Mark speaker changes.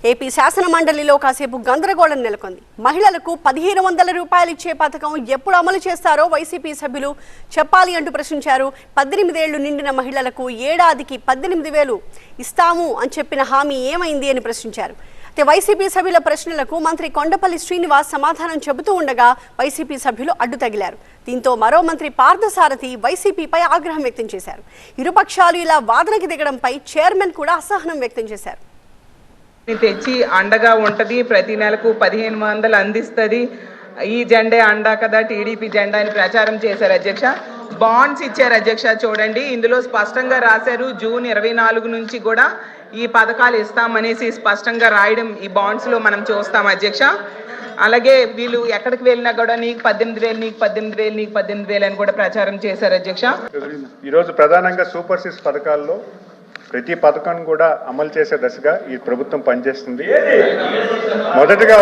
Speaker 1: AP శాసన మండలిలో కాసేపు గందరగోళం నెలకొంది. మహిళలకు 1500 రూపాయలు ఇచ్చే పథకం ఎప్పుడు అమలు చేస్తారో వైసీపీ సభ్యులు చెప్పాలి అంటూ ప్రశ్నించారు. 18 ఏళ్లు నిండిన మహిళలకు ఏడాదికి 18,000 ఇస్తాము అని చెప్పిన హామీ ఏమైంది అని ప్రశ్నించారు. అయితే వైసీపీ సభ్యుల ప్రశ్నలకు మంత్రి కొండపల్లి శ్రీనివాస్ సమాధానం చెబుతూ ఉండగా వైసీపీ సభ్యులు అడ్డు తగిలారు. దీంతో మరో మంత్రి పార్థసారథి వైసీపీపై ఆగ్రహం వ్యక్తం చేశారు. ఇరుపక్షాలు ఇలా వాదనకి దిగడంపై చైర్మన్ కూడా అసహనం వ్యక్తం చేశారు.
Speaker 2: తెచ్చి అండగా ఉంటది, ప్రతి నెలకు 1500 అందిస్తుంది, ఈ జెండే అండా కదా టీడీపీ జెండా అని ప్రచారం చేశారు అధ్యక్ష. బాండ్స్ ఇచ్చారు అధ్యక్ష. చూడండి, ఇందులో స్పష్టంగా రాశారు జూన్ 24 నుంచి కూడా ఈ పథకాలు ఇస్తామనేసి స్పష్టంగా రాయడం ఈ బాండ్స్ లో మనం చూస్తాం అధ్యక్ష. అలాగే వీళ్ళు ఎక్కడికి వెళ్ళినా కూడా నీకు 18,000 నీకు 18,000 నీకు 18,000 అని కూడా ప్రచారం చేశారు అధ్యక్ష.
Speaker 3: ఈరోజు ప్రధానంగా సూపర్ సిక్స్ పథకాల్లో ప్రతి పథకాన్ని కూడా అమలు చేసే దశగా ఈ ప్రభుత్వం పనిచేస్తుంది. మొదటగా